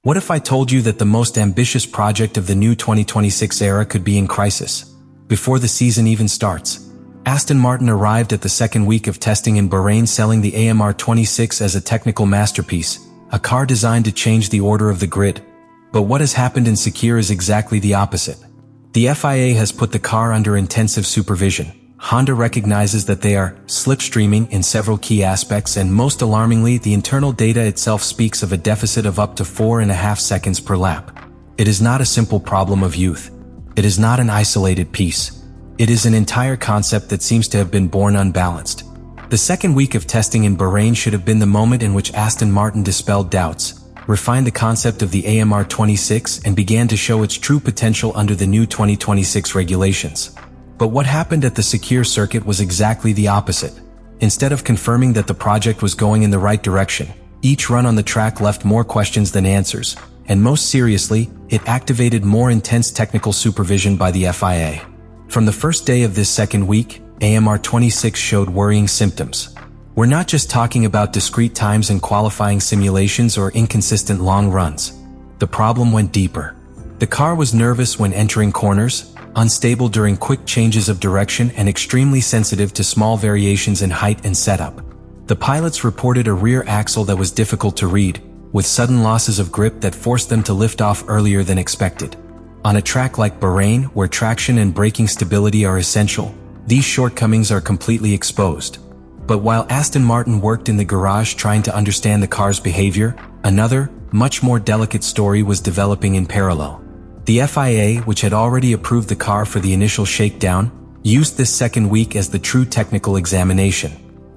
What if I told you that the most ambitious project of the new 2026 era could be in crisis? Before the season even starts, Aston Martin arrived at the second week of testing in Bahrain selling the AMR26 as a technical masterpiece, a car designed to change the order of the grid. But what has happened in Sakir is exactly the opposite. The FIA has put the car under intensive supervision. Honda recognizes that they are slipstreaming in several key aspects, and most alarmingly, the internal data itself speaks of a deficit of up to 4.5 seconds per lap. It is not a simple problem of youth. It is not an isolated piece. It is an entire concept that seems to have been born unbalanced. The second week of testing in Bahrain should have been the moment in which Aston Martin dispelled doubts, refined the concept of the AMR26, and began to show its true potential under the new 2026 regulations. But what happened at the Sakir circuit was exactly the opposite. Instead of confirming that the project was going in the right direction, each run on the track left more questions than answers, and most seriously, it activated more intense technical supervision by the FIA. From the first day of this second week, AMR26 showed worrying symptoms. We're not just talking about discrete times in qualifying simulations or inconsistent long runs. The problem went deeper. The car was nervous when entering corners, unstable during quick changes of direction, and extremely sensitive to small variations in height and setup. The pilots reported a rear axle that was difficult to read, with sudden losses of grip that forced them to lift off earlier than expected. On a track like Bahrain, where traction and braking stability are essential, these shortcomings are completely exposed. But while Aston Martin worked in the garage trying to understand the car's behavior, another, much more delicate story was developing in parallel. The FIA, which had already approved the car for the initial shakedown, used this second week as the true technical examination.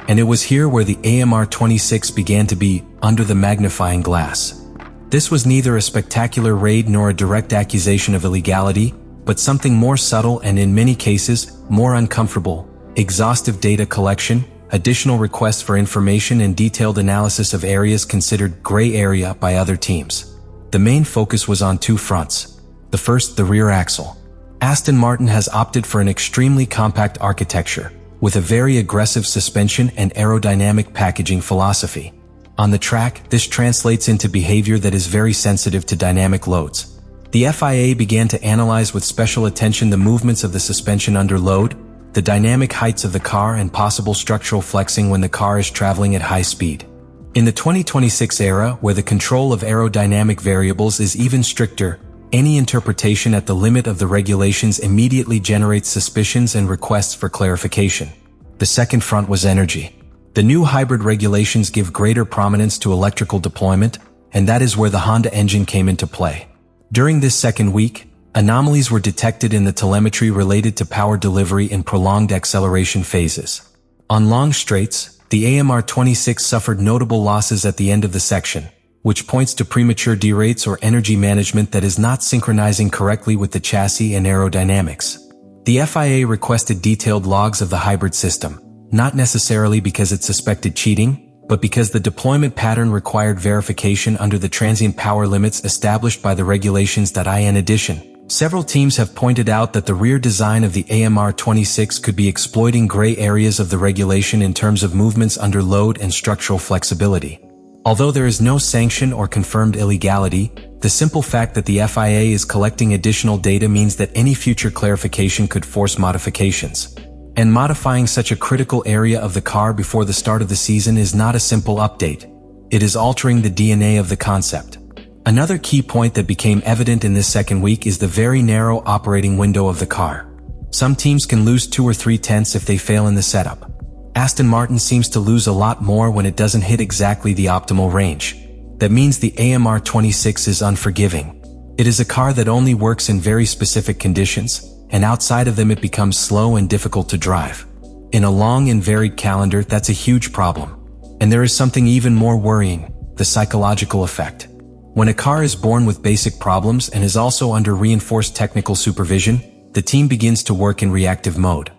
And it was here where the AMR26 began to be under the magnifying glass. This was neither a spectacular raid nor a direct accusation of illegality, but something more subtle and in many cases, more uncomfortable: exhaustive data collection, additional requests for information, and detailed analysis of areas considered gray area by other teams. The main focus was on two fronts. The first, the rear axle. Aston Martin has opted for an extremely compact architecture, with a very aggressive suspension and aerodynamic packaging philosophy. On the track, this translates into behavior that is very sensitive to dynamic loads. The FIA began to analyze with special attention the movements of the suspension under load, the dynamic heights of the car, and possible structural flexing when the car is traveling at high speed. In the 2026 era, where the control of aerodynamic variables is even stricter, any interpretation at the limit of the regulations immediately generates suspicions and requests for clarification. The second front was energy. The new hybrid regulations give greater prominence to electrical deployment, and that is where the Honda engine came into play. During this second week, anomalies were detected in the telemetry related to power delivery in prolonged acceleration phases. On long straights, the AMR26 suffered notable losses at the end of the section, which points to premature derates or energy management that is not synchronizing correctly with the chassis and aerodynamics. The FIA requested detailed logs of the hybrid system, not necessarily because it suspected cheating, but because the deployment pattern required verification under the transient power limits established by the regulations. In addition, several teams have pointed out that the rear design of the AMR26 could be exploiting gray areas of the regulation in terms of movements under load and structural flexibility. Although there is no sanction or confirmed illegality, the simple fact that the FIA is collecting additional data means that any future clarification could force modifications. And modifying such a critical area of the car before the start of the season is not a simple update. It is altering the DNA of the concept. Another key point that became evident in this second week is the very narrow operating window of the car. Some teams can lose 2 or 3 tenths if they fail in the setup. Aston Martin seems to lose a lot more when it doesn't hit exactly the optimal range. That means the AMR26 is unforgiving. It is a car that only works in very specific conditions, and outside of them it becomes slow and difficult to drive. In a long and varied calendar, that's a huge problem. And there is something even more worrying: the psychological effect. When a car is born with basic problems and is also under reinforced technical supervision, the team begins to work in reactive mode.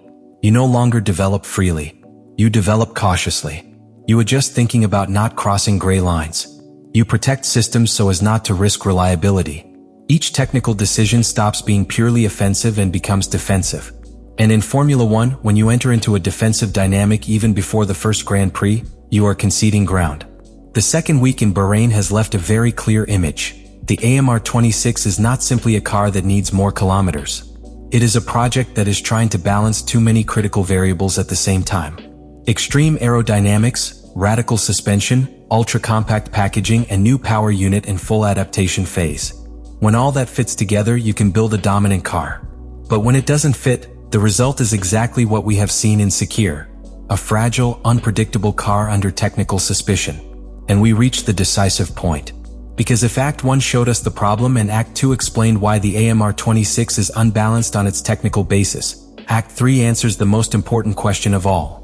You no longer develop freely. You develop cautiously. You adjust thinking about not crossing gray lines. You protect systems so as not to risk reliability. Each technical decision stops being purely offensive and becomes defensive. And in Formula One, when you enter into a defensive dynamic even before the first Grand Prix, you are conceding ground. The second week in Bahrain has left a very clear image. The AMR26 is not simply a car that needs more kilometers. It is a project that is trying to balance too many critical variables at the same time. Extreme aerodynamics, radical suspension, ultra-compact packaging, and new power unit in full adaptation phase. When all that fits together, you can build a dominant car. But when it doesn't fit, the result is exactly what we have seen in Sakir. A fragile, unpredictable car under technical suspicion. And we reached the decisive point. Because if Act 1 showed us the problem and Act 2 explained why the AMR26 is unbalanced on its technical basis, Act 3 answers the most important question of all.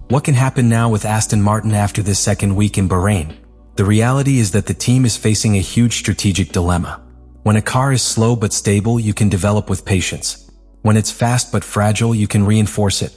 What can happen now with Aston Martin after this second week in Bahrain? The reality is that the team is facing a huge strategic dilemma. When a car is slow but stable, you can develop with patience. When it's fast but fragile, you can reinforce it.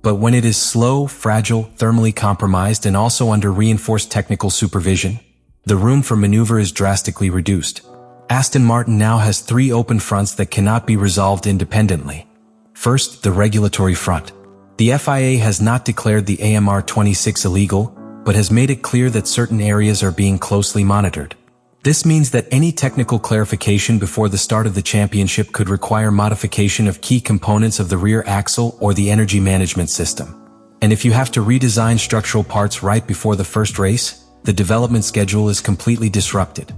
But when it is slow, fragile, thermally compromised, and also under reinforced technical supervision, the room for maneuver is drastically reduced. Aston Martin now has 3 open fronts that cannot be resolved independently. First, the regulatory front. The FIA has not declared the AMR26 illegal, but has made it clear that certain areas are being closely monitored. This means that any technical clarification before the start of the championship could require modification of key components of the rear axle or the energy management system. And if you have to redesign structural parts right before the first race, the development schedule is completely disrupted.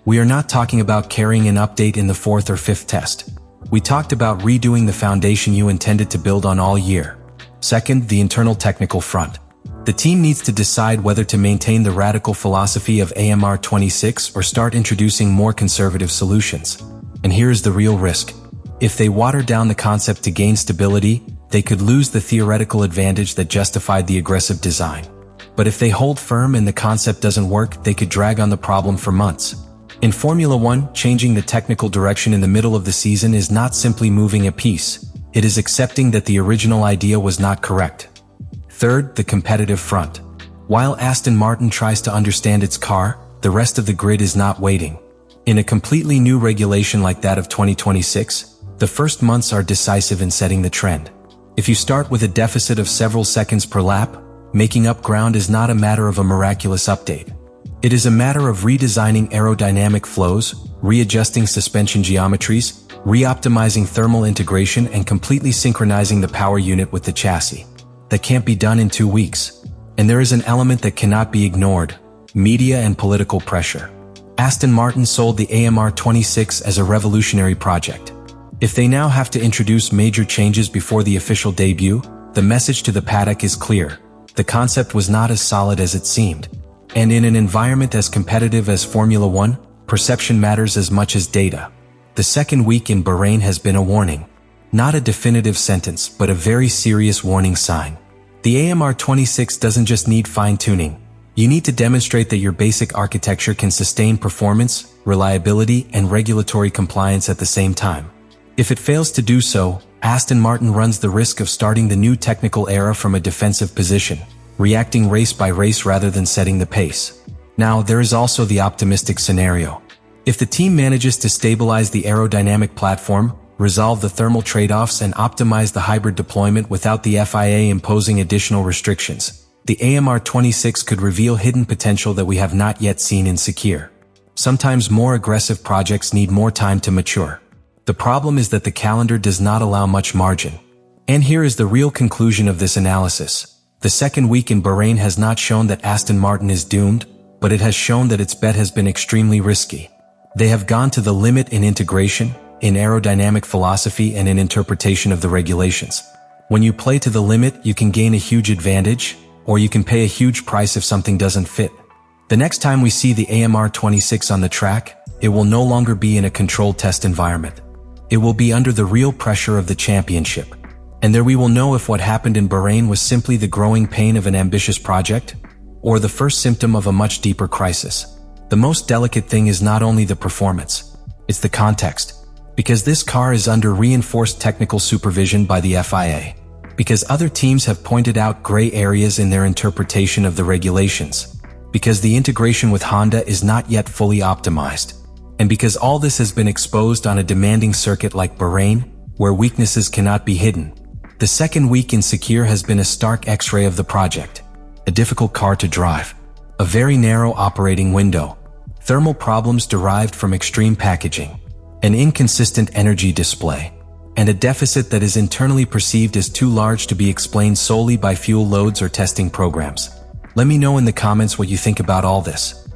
We are not talking about carrying an update in the 4th or 5th test. We talked about redoing the foundation you intended to build on all year. Second, the internal technical front. The team needs to decide whether to maintain the radical philosophy of AMR26 or start introducing more conservative solutions. And here is the real risk. If they water down the concept to gain stability, they could lose the theoretical advantage that justified the aggressive design. But if they hold firm and the concept doesn't work, they could drag on the problem for months. In Formula 1, changing the technical direction in the middle of the season is not simply moving a piece. It is accepting that the original idea was not correct. Third, the competitive front. While Aston Martin tries to understand its car, the rest of the grid is not waiting. In a completely new regulation like that of 2026, the first months are decisive in setting the trend. If you start with a deficit of several seconds per lap, making up ground is not a matter of a miraculous update. It is a matter of redesigning aerodynamic flows, readjusting suspension geometries, reoptimizing thermal integration, and completely synchronizing the power unit with the chassis. That can't be done in 2 weeks. And there is an element that cannot be ignored: media and political pressure. Aston Martin sold the AMR26 as a revolutionary project. If they now have to introduce major changes before the official debut, the message to the paddock is clear. The concept was not as solid as it seemed. And in an environment as competitive as Formula 1, perception matters as much as data. The second week in Bahrain has been a warning. Not a definitive sentence, but a very serious warning sign. The AMR26 doesn't just need fine-tuning. You need to demonstrate that your basic architecture can sustain performance, reliability, and regulatory compliance at the same time. If it fails to do so, Aston Martin runs the risk of starting the new technical era from a defensive position, reacting race by race rather than setting the pace. Now, there is also the optimistic scenario. If the team manages to stabilize the aerodynamic platform, resolve the thermal trade-offs, and optimize the hybrid deployment without the FIA imposing additional restrictions, the AMR26 could reveal hidden potential that we have not yet seen in Sakir. Sometimes more aggressive projects need more time to mature. The problem is that the calendar does not allow much margin. And here is the real conclusion of this analysis. The second week in Bahrain has not shown that Aston Martin is doomed, but it has shown that its bet has been extremely risky. They have gone to the limit in integration, in aerodynamic philosophy, and in interpretation of the regulations. When you play to the limit, you can gain a huge advantage, or you can pay a huge price if something doesn't fit. The next time we see the AMR26 on the track, it will no longer be in a controlled test environment. It will be under the real pressure of the championship. And there we will know if what happened in Bahrain was simply the growing pain of an ambitious project, or the first symptom of a much deeper crisis. The most delicate thing is not only the performance, it's the context. Because this car is under reinforced technical supervision by the FIA. Because other teams have pointed out gray areas in their interpretation of the regulations. Because the integration with Honda is not yet fully optimized. And because all this has been exposed on a demanding circuit like Bahrain, where weaknesses cannot be hidden. The second week in Sakir has been a stark X-ray of the project. A difficult car to drive. A very narrow operating window. thermal problems derived from extreme packaging, an inconsistent energy display, and a deficit that is internally perceived as too large to be explained solely by fuel loads or testing programs. Let me know in the comments what you think about all this.